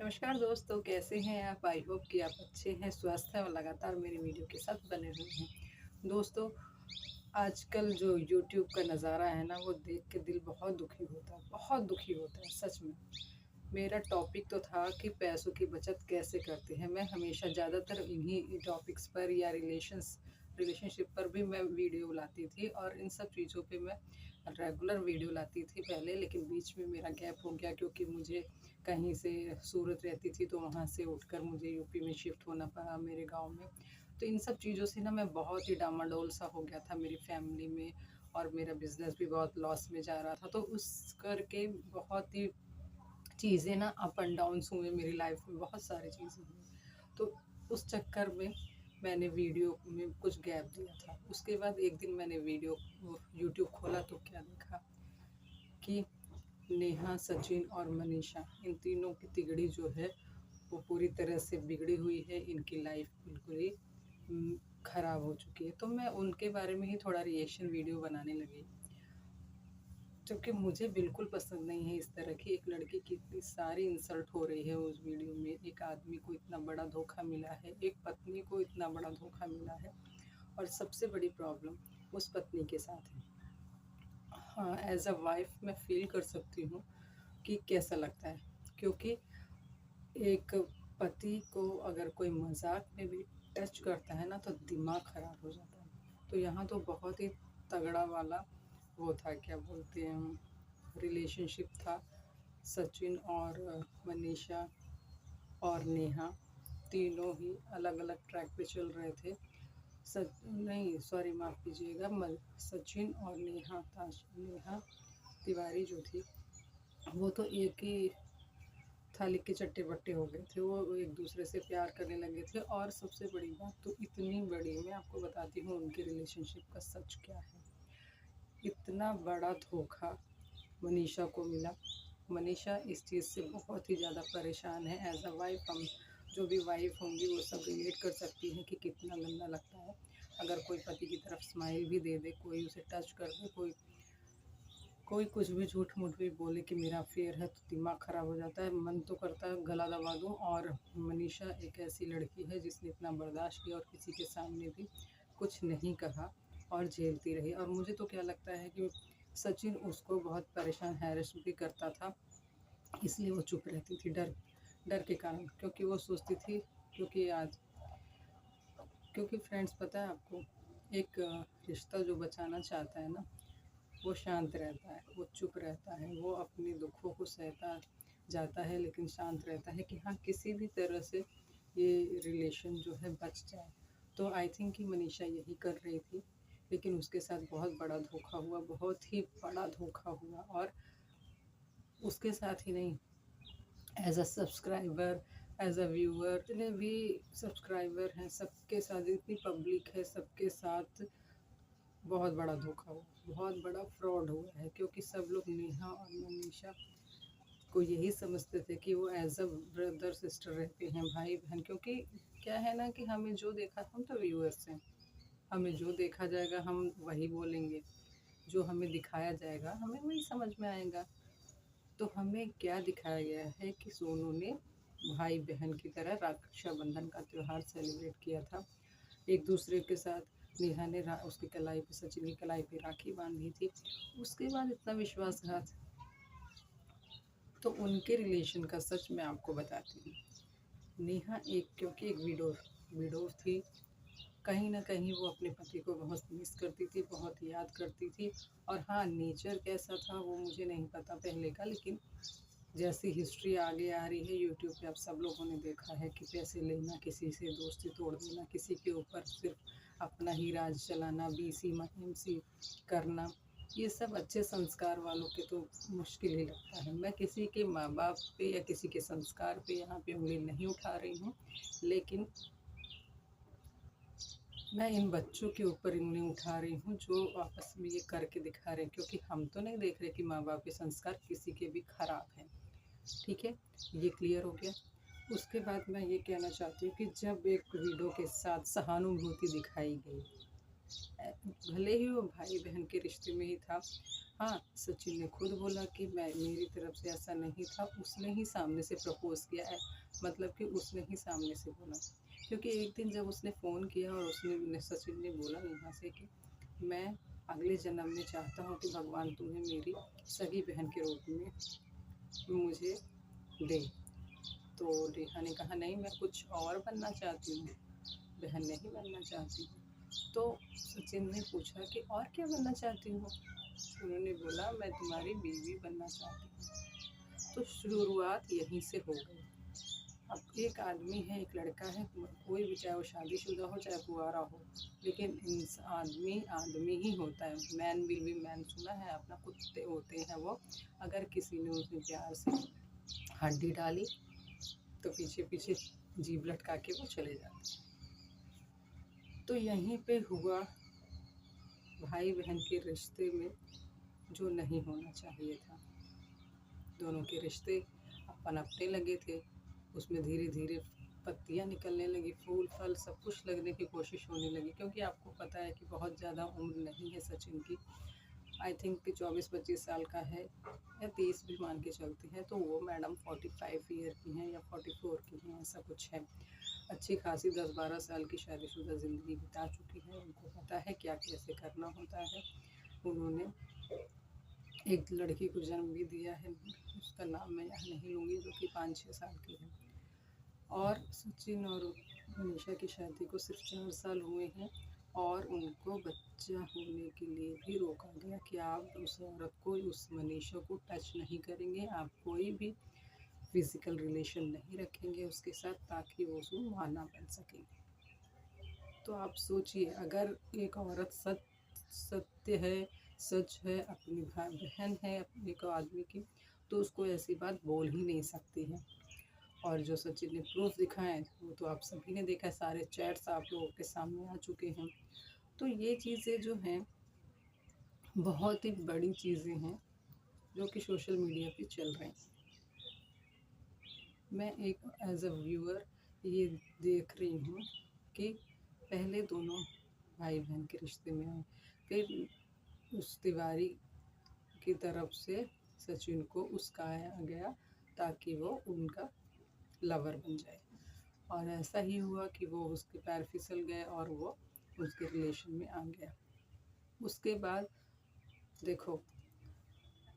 नमस्कार दोस्तों, कैसे हैं आप? आई होप कि आप अच्छे हैं, स्वस्थ हैं और लगातार मेरी वीडियो के साथ बने हुए हैं। दोस्तों, आजकल जो यूट्यूब का नज़ारा है ना, वो देख के दिल बहुत दुखी होता है, बहुत दुखी होता है सच में। मेरा टॉपिक तो था कि पैसों की बचत कैसे करते हैं। मैं हमेशा ज़्यादातर इन्हीं टॉपिक्स पर या रिलेशनशिप पर भी मैं वीडियो लाती थी और इन सब चीज़ों पे मैं रेगुलर वीडियो लाती थी पहले, लेकिन बीच में मेरा गैप हो गया क्योंकि मुझे कहीं से सूरत रहती थी तो वहाँ से उठकर मुझे यूपी में शिफ्ट होना पड़ा मेरे गांव में। तो इन सब चीज़ों से ना मैं बहुत ही डामाडोल सा हो गया था मेरी फैमिली में, और मेरा बिज़नेस भी बहुत लॉस में जा रहा था। तो उस करके बहुत ही चीज़ें ना अप एंड डाउन्स हुए मेरी लाइफ में, बहुत सारी चीज़ें हुई। तो उस चक्कर में मैंने वीडियो में कुछ गैप दिया था। उसके बाद एक दिन मैंने वीडियो यूट्यूब खोला तो क्या देखा कि नेहा, सचिन और मनीषा, इन तीनों की तिगड़ी जो है वो पूरी तरह से बिगड़ी हुई है। इनकी लाइफ बिल्कुल ही ख़राब हो चुकी है। तो मैं उनके बारे में ही थोड़ा रिएक्शन वीडियो बनाने लगी, क्योंकि मुझे बिल्कुल पसंद नहीं है इस तरह की। एक लड़की की इतनी सारी इंसल्ट हो रही है उस वीडियो में, एक आदमी को इतना बड़ा धोखा मिला है, एक पत्नी को इतना बड़ा धोखा मिला है, और सबसे बड़ी प्रॉब्लम उस पत्नी के साथ है। हाँ, एज़ अ वाइफ मैं फ़ील कर सकती हूँ कि कैसा लगता है, क्योंकि एक पति को अगर कोई मज़ाक में भी टच करता है ना तो दिमाग ख़राब हो जाता है। तो यहाँ तो बहुत ही तगड़ा वाला वो था, क्या बोलते हैं, रिलेशनशिप था। सचिन और मनीषा और नेहा तीनों ही अलग-अलग ट्रैक पे चल रहे थे। सच नहीं, सॉरी, माफ़ कीजिएगा, सचिन और नेहा तिवारी जो थी, वो तो एक ही थाली के चट्टे-बट्टे हो गए थे। वो एक दूसरे से प्यार करने लगे थे, और सबसे बड़ी बात तो इतनी बड़ी, मैं आपको बताती हूँ उनके रिलेशनशिप का सच क्या है। इतना बड़ा धोखा मनीषा को मिला। मनीषा इस चीज़ से बहुत ही ज़्यादा परेशान है। एज़ अ वाइफ़, हम जो भी वाइफ़ होंगी वो सब रिलेट कर सकती हैं कि कितना गंदा लगता है अगर कोई पति की तरफ स्माइल भी दे दे, कोई उसे टच कर दे, कोई कोई कुछ भी झूठ-मूठ भी बोले कि मेरा अफ़ेयर है, तो दिमाग ख़राब हो जाता है। मन तो करता है गला दबा दूँ। और मनीषा एक ऐसी लड़की है जिसने इतना बर्दाश्त किया और किसी के सामने भी कुछ नहीं कहा और झेलती रही। और मुझे तो क्या लगता है कि सचिन उसको बहुत परेशान, हैरेस भी करता था, इसलिए वो चुप रहती थी, डर डर के कारण, क्योंकि वो सोचती थी, क्योंकि आज क्योंकि फ्रेंड्स, पता है आपको, एक रिश्ता जो बचाना चाहता है ना, वो शांत रहता है, वो चुप रहता है, वो अपने दुखों को सहता जाता है, लेकिन शांत रहता है कि हाँ, किसी भी तरह से ये रिलेशन जो है बच जाए। तो आई थिंक कि मनीषा यही कर रही थी, लेकिन उसके साथ बहुत बड़ा धोखा हुआ, बहुत ही बड़ा धोखा हुआ। और उसके साथ ही नहीं, as a subscriber, as a viewer, जितने भी सब्सक्राइबर हैं सबके साथ, इतनी पब्लिक है सबके साथ बहुत बड़ा धोखा हुआ, बहुत बड़ा फ्रॉड हुआ है। क्योंकि सब लोग नेहा और मनीषा को यही समझते थे कि वो एज अ ब्रदर सिस्टर रहते हैं, भाई बहन। क्योंकि क्या है ना कि हमें जो देखा, हम तो व्यूअर्स हैं, हमें जो देखा जाएगा हम वही बोलेंगे, जो हमें दिखाया जाएगा हमें वही समझ में आएगा। तो हमें क्या दिखाया गया है कि सोनू ने भाई बहन की तरह रक्षाबंधन का त्यौहार सेलिब्रेट किया था एक दूसरे के साथ। नेहा ने उसकी कलाई पे, सचिन की कलाई पे राखी बांधी थी। उसके बाद इतना विश्वासघात। तो उनके रिलेशन का सच मैं आपको बताती हूँ। नेहा एक, क्योंकि एक विडो थी, कहीं न कहीं वो अपने पति को बहुत मिस करती थी, बहुत याद करती थी। और हाँ, नेचर कैसा था वो मुझे नहीं पता पहले का, लेकिन जैसी हिस्ट्री आगे आ रही है यूट्यूब पे, आप सब लोगों ने देखा है कि पैसे लेना, किसी से दोस्ती तोड़ देना, किसी के ऊपर सिर्फ अपना ही राज चलाना, बीसी एमसी करना, ये सब अच्छे संस्कार वालों के तो मुश्किल ही लगता है। मैं किसी के माँ बाप पे या किसी के संस्कार पे यहाँ पे उंगली नहीं उठा रही हूँ, लेकिन मैं इन बच्चों के ऊपर उंगली उठा रही हूँ जो आपस में ये करके दिखा रहे हैं। क्योंकि हम तो नहीं देख रहे कि माँ बाप के संस्कार किसी के भी खराब हैं। ठीक है, ये क्लियर हो गया। उसके बाद मैं ये कहना चाहती हूँ कि जब एक वीडियो के साथ सहानुभूति दिखाई गई, भले ही वो भाई बहन के रिश्ते में ही था। हाँ, सचिन ने खुद बोला कि मैं मेरी तरफ से ऐसा नहीं था, उसने ही सामने से प्रपोज़ किया है, मतलब कि उसने ही सामने से बोला। क्योंकि एक दिन जब उसने फ़ोन किया और सचिन ने बोला नेहा से कि मैं अगले जन्म में चाहता हूँ कि भगवान तुम्हें मेरी सगी बहन के रूप में मुझे दे। तो नेहा ने कहा नहीं, मैं कुछ और बनना चाहती हूँ, बहन नहीं बनना चाहती हूँ। तो सचिन ने पूछा कि और क्या बनना चाहती हूँ? उन्होंने बोला मैं तुम्हारी बीवी बनना चाहती हूँ। तो शुरुआत यहीं से हो गई। अब एक आदमी है, एक लड़का है, कोई भी, चाहे वो शादीशुदा हो चाहे कुंवारा हो, लेकिन आदमी आदमी ही होता है। मैन विल बी मैन, सुना है अपना, कुत्ते होते हैं वो। अगर किसी ने उसमें प्यार से हड्डी डाली तो पीछे पीछे जीभ लटका के वो चले जाते हैं। तो यहीं पे हुआ भाई बहन के रिश्ते में जो नहीं होना चाहिए था। दोनों के रिश्ते पनपने लगे थे, उसमें धीरे धीरे पत्तियां निकलने लगी, फूल फल सब कुछ लगने की कोशिश होने लगी। क्योंकि आपको पता है कि बहुत ज़्यादा उम्र नहीं है सचिन की, आई थिंक कि 24-25 साल का है या 30 भी मान के चलते हैं। तो वो मैडम 45 ईयर की हैं या 44 की हैं, ऐसा कुछ है। अच्छी खासी 10-12 साल की शादीशुदा ज़िंदगी बिता चुकी है, उनको पता है क्या कैसे करना होता है। उन्होंने एक लड़की को जन्म भी दिया है, उसका नाम मैं यहाँ नहीं लूँगी, जो कि 5-6 साल की है। और सचिन और मनीषा की शादी को सिर्फ 4 साल हुए हैं और उनको बच्चा होने के लिए भी रोका गया कि आप उस औरत को, उस मनीषा को टच नहीं करेंगे, आप कोई भी फिज़िकल रिलेशन नहीं रखेंगे उसके साथ, ताकि वो उसमें मां ना बन सके। तो आप सोचिए, अगर एक औरत सत्य है, सच है, अपनी भाई बहन है अपने को आदमी की, तो उसको ऐसी बात बोल ही नहीं सकती है। और जो सचिन ने प्रूफ दिखाए वो तो आप सभी ने देखा है, सारे चैट्स आप लोगों के सामने आ चुके हैं। तो ये चीज़ें जो हैं बहुत ही बड़ी चीज़ें हैं जो कि सोशल मीडिया पे चल रही हैं। मैं एक एज अ व्यूअर ये देख रही हूँ कि पहले दोनों भाई बहन के रिश्ते में आए, फिर उस तिवारी की तरफ से सचिन को उस्काया गया ताकि वो उनका लवर बन जाए। और ऐसा ही हुआ कि वो उसके पैर फिसल गए और वो उसके रिलेशन में आ गया। उसके बाद देखो,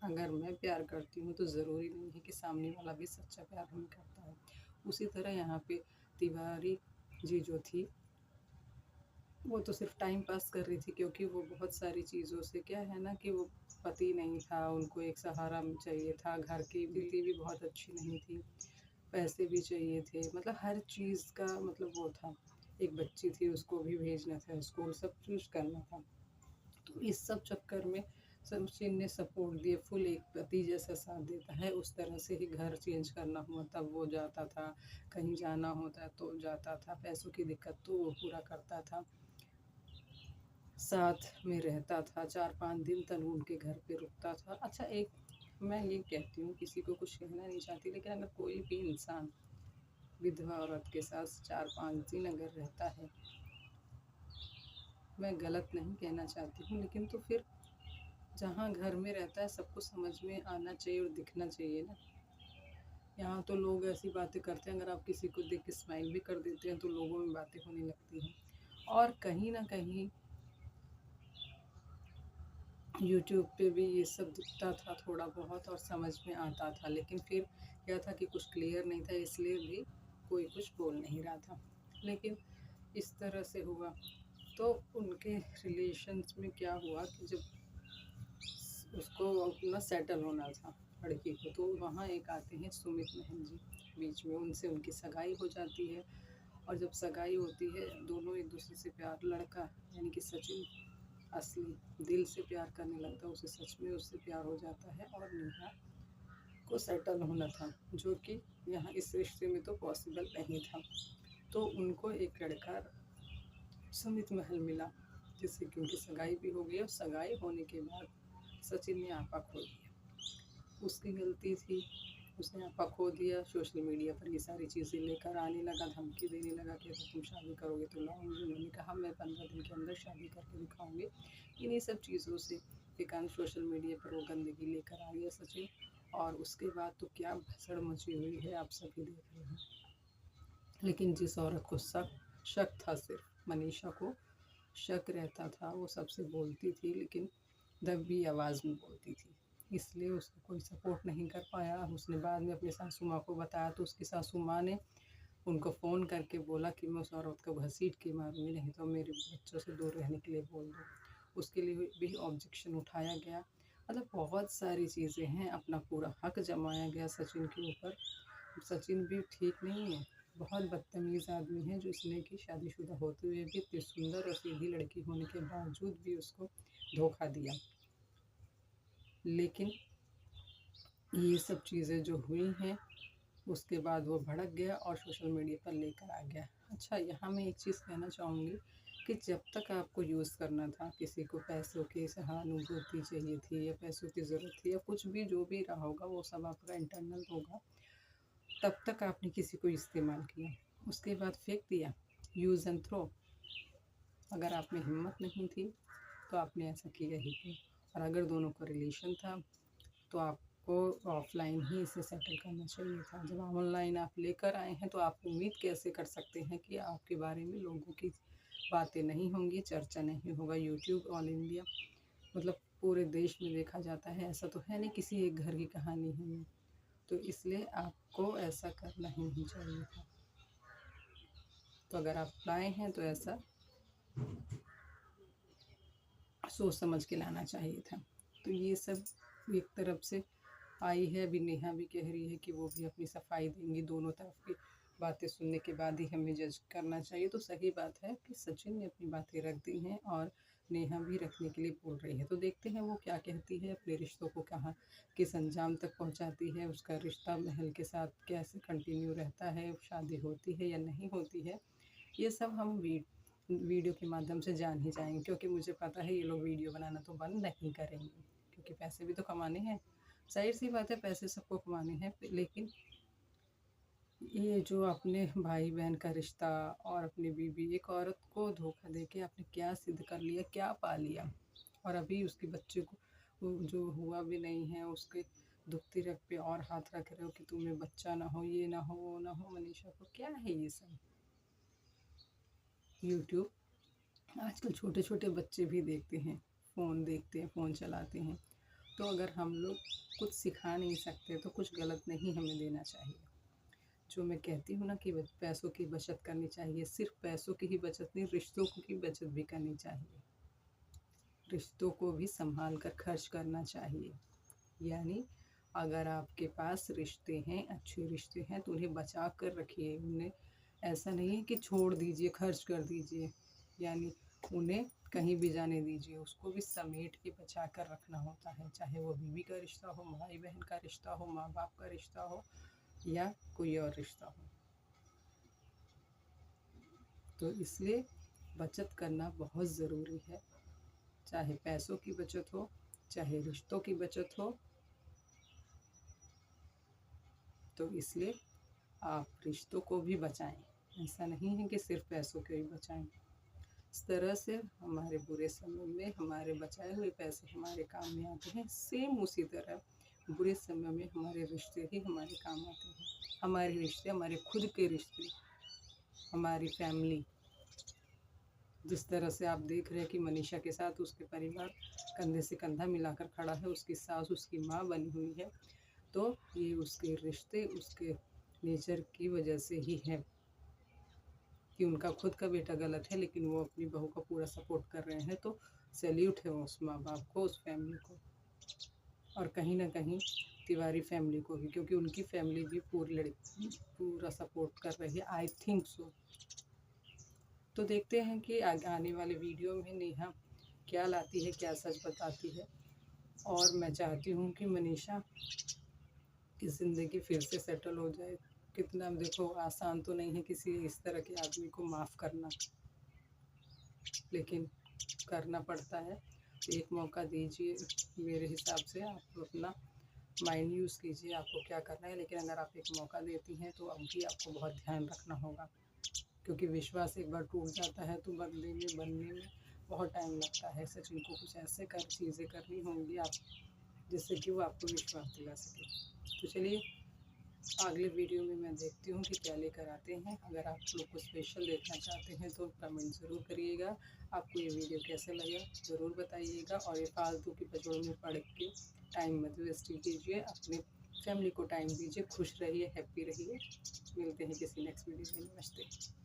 अगर मैं प्यार करती हूँ तो ज़रूरी नहीं है कि सामने वाला भी सच्चा प्यार नहीं करता है। उसी तरह यहाँ पे तिवारी जी जो थी, वो तो सिर्फ टाइम पास कर रही थी, क्योंकि वो बहुत सारी चीज़ों से, क्या है ना कि वो पति नहीं था, उनको एक सहारा चाहिए था, घर की स्थिति भी बहुत अच्छी नहीं थी, पैसे भी चाहिए थे, मतलब हर चीज़ का मतलब वो था। एक बच्ची थी, उसको भी भेजना था स्कूल, सब चीज़ करना था। तो इस सब चक्कर में सचिन ने सपोर्ट दिए, फुल एक पति जैसा साथ देता है उस तरह से ही। घर चेंज करना हुआ तब वो जाता था, कहीं जाना होता तो जाता था, पैसों की दिक्कत तो वो पूरा करता था, साथ में रहता था, 4-5 दिन तक उनके घर पे रुकता था। अच्छा, एक मैं ये कहती हूँ, किसी को कुछ कहना नहीं चाहती, लेकिन अगर कोई भी इंसान विधवा औरत के साथ 4-5 दिन अगर रहता है, मैं गलत नहीं कहना चाहती हूँ, लेकिन तो फिर जहाँ घर में रहता है सबको समझ में आना चाहिए और दिखना चाहिए ना। यहाँ तो लोग ऐसी बातें करते हैं, अगर आप किसी को देख के स्माइल भी कर देते हैं तो लोगों में बातें होने लगती हैं। और कहीं ना कहीं यूट्यूब पे भी ये सब दिखता था थोड़ा बहुत और समझ में आता था, लेकिन फिर क्या था कि कुछ क्लियर नहीं था, इसलिए भी कोई कुछ बोल नहीं रहा था। लेकिन इस तरह से हुआ तो उनके रिलेशन्स में क्या हुआ कि जब उसको अपना सेटल होना था लड़की को, तो वहाँ एक आते हैं सुमित महल जी बीच में, उनसे उनकी सगाई हो जाती है। और जब सगाई होती है, दोनों एक दूसरे से प्यार, लड़का यानी कि सचिन असली दिल से प्यार करने लगता है, उसे सच में उससे प्यार हो जाता है और नेहा को सेटल होना था, जो कि यहाँ इस रिश्ते में तो पॉसिबल नहीं था। तो उनको एक लड़का सुमित महल मिला, जिससे कि उनकी सगाई भी हो गई। और सगाई होने के बाद सचिन ने आपा खो दिया, उसकी गलती थी, उसने आपा खो दिया। सोशल मीडिया पर ये सारी चीज़ें लेकर आने लगा, धमकी देने लगा कि अगर तुम शादी करोगे तो लाऊंगी। मैंने कहा मैं 15 दिन के अंदर शादी करके दिखाऊंगी। इन्हीं सब चीज़ों से के कारण सोशल मीडिया पर वो गंदगी लेकर आ गया सचिन। और उसके बाद तो क्या भसड़ मची हुई है, आप सभी देख रहे हैं। लेकिन जिस औरत को शक था, सिर्फ मनीषा को शक रहता था, वो सबसे बोलती थी, लेकिन दबी आवाज़ में बोलती थी, इसलिए उसको कोई सपोर्ट नहीं कर पाया। उसने बाद में अपनी सासू माँ को बताया तो उसकी सासू माँ ने उनको फ़ोन करके बोला कि मैं उस औरत को घसीट के मारूंगी, नहीं तो मेरे बच्चों से दूर रहने के लिए बोल दो। उसके लिए भी ऑब्जेक्शन उठाया गया। मतलब बहुत सारी चीज़ें हैं, अपना पूरा हक जमाया गया सचिन के ऊपर। सचिन भी ठीक नहीं है, बहुत बदतमीज़ आदमी है, जो इसने की शादीशुदा होते हुए भी इतनी सुंदर और सीधी लड़की होने के बावजूद भी उसको धोखा दिया। लेकिन ये सब चीज़ें जो हुई हैं, उसके बाद वो भड़क गया और सोशल मीडिया पर लेकर आ गया। अच्छा, यहाँ मैं एक चीज़ कहना चाहूँगी कि जब तक आपको यूज़ करना था, किसी को पैसों की सहानुभूति चाहिए थी या पैसों की ज़रूरत थी या कुछ भी जो भी रहा होगा, वो सब आपका इंटरनल होगा, तब तक आपने किसी को इस्तेमाल किया, उसके बाद फेंक दिया, यूज़ एंड थ्रो। अगर आप में हिम्मत नहीं थी तो आपने ऐसा किया ही क्यों? और अगर दोनों का रिलेशन था तो आपको ऑफलाइन ही इसे सेटल करना चाहिए था। जब ऑनलाइन आप लेकर आए हैं तो आप उम्मीद कैसे कर सकते हैं कि आपके बारे में लोगों की बातें नहीं होंगी, चर्चा नहीं होगा। यूट्यूब ऑल इंडिया, मतलब पूरे देश में देखा जाता है, ऐसा तो है नहीं किसी एक घर की कहानी है ये। तो इसलिए आपको ऐसा करना ही नहीं चाहिए था। तो अगर आप लाए हैं तो ऐसा सोच समझ के लाना चाहिए था। तो ये सब एक तरफ से आई है। अभी नेहा भी कह रही है कि वो भी अपनी सफाई देंगी। दोनों तरफ की बातें सुनने के बाद ही हमें जज करना चाहिए। तो सही बात है कि सचिन ने अपनी बातें रख दी हैं और नेहा भी रखने के लिए बोल रही है। तो देखते हैं वो क्या कहती है, अपने रिश्तों को कहाँ किस अंजाम तक पहुंचाती है, उसका रिश्ता महल के साथ कैसे कंटिन्यू रहता है, शादी होती है या नहीं होती है। ये सब हम वीडियो के माध्यम से जान ही जाएंगे, क्योंकि मुझे पता है ये लोग वीडियो बनाना तो बंद नहीं करेंगे, क्योंकि पैसे भी तो कमाने हैं। जाहिर सी बात है, पैसे सबको कमाने हैं, लेकिन ये जो अपने भाई बहन का रिश्ता और अपनी बीवी, एक औरत को धोखा देके आपने क्या सिद्ध कर लिया, क्या पा लिया? और अभी उसके बच्चे को जो हुआ भी नहीं है, उसके दुखती रग पे और हाथ रख रहे हो कि तुम्हें बच्चा ना हो, ये ना हो, वो ना हो। मनीषा को क्या है ये सब? यूट्यूब आजकल छोटे छोटे बच्चे भी देखते हैं, फ़ोन देखते हैं, फ़ोन चलाते हैं। तो अगर हम लोग कुछ सिखा नहीं सकते तो कुछ गलत नहीं हमें देना चाहिए। जो मैं कहती हूँ ना कि पैसों की बचत करनी चाहिए, सिर्फ पैसों की ही बचत नहीं, रिश्तों की बचत भी करनी चाहिए। रिश्तों को भी संभाल कर खर्च करना चाहिए। यानी अगर आपके पास रिश्ते हैं, अच्छे रिश्ते हैं, तो उन्हें बचा कर रखिए। उन्हें ऐसा नहीं है कि छोड़ दीजिए, खर्च कर दीजिए, यानी उन्हें कहीं भी जाने दीजिए। उसको भी समेट के बचा कर रखना होता है, चाहे वो बीवी का रिश्ता हो, भाई बहन का रिश्ता हो, माँ बाप का रिश्ता हो या कोई और रिश्ता हो। तो इसलिए बचत करना बहुत ज़रूरी है, चाहे पैसों की बचत हो, चाहे रिश्तों की बचत हो। तो इसलिए आप रिश्तों को भी बचाएं, ऐसा नहीं है कि सिर्फ पैसों को ही बचाएं। इस तरह से हमारे बुरे समय में हमारे बचाए हुए पैसे हमारे काम में आते हैं, सेम उसी तरह बुरे समय में हमारे रिश्ते ही हमारे काम आते हैं। हमारे रिश्ते, हमारे खुद के रिश्ते, हमारी फैमिली। जिस तरह से आप देख रहे हैं कि मनीषा के साथ उसके परिवार कंधे से कंधा मिलाकर खड़ा है, उसकी सास उसकी माँ बनी हुई है, तो ये उसके रिश्ते, उसके नेचर की वजह से ही है कि उनका खुद का बेटा गलत है लेकिन वो अपनी बहू का पूरा सपोर्ट कर रहे हैं। तो सैल्यूट है उस माँ बाप को, उस फैमिली को, और कहीं ना कहीं तिवारी फैमिली को भी, क्योंकि उनकी फैमिली भी पूरा सपोर्ट कर रही है, आई थिंक सो। तो देखते हैं कि आने वाले वीडियो में नेहा क्या लाती है, क्या सच बताती है। और मैं चाहती हूँ कि मनीषा की ज़िंदगी फिर से सेटल हो जाए। कितना, देखो, आसान तो नहीं है किसी इस तरह के आदमी को माफ़ करना, लेकिन करना पड़ता है। तो एक मौका दीजिए, मेरे हिसाब से आप अपना माइंड यूज़ कीजिए आपको क्या करना है। लेकिन अगर आप एक मौका देती हैं तो अब भी आपको बहुत ध्यान रखना होगा, क्योंकि विश्वास एक बार टूट जाता है तो बदले में बनने में बहुत टाइम लगता है। सचिन को कुछ ऐसे चीज़ें करनी होंगी आप जिससे कि वो आपको विश्वास दिला सके। तो चलिए अगले वीडियो में मैं देखती हूँ कि क्या लेकर आते हैं। अगर आप लोग को स्पेशल देखना चाहते हैं तो कमेंट ज़रूर करिएगा। आपको ये वीडियो कैसे लगा ज़रूर बताइएगा। और ये फालतू की पचड़ों में पड़ के टाइम मत वेस्ट कीजिए, अपने फैमिली को टाइम दीजिए, खुश रहिए, हैप्पी रहिए। मिलते हैं किसी नेक्स्ट वीडियो में। नमस्ते।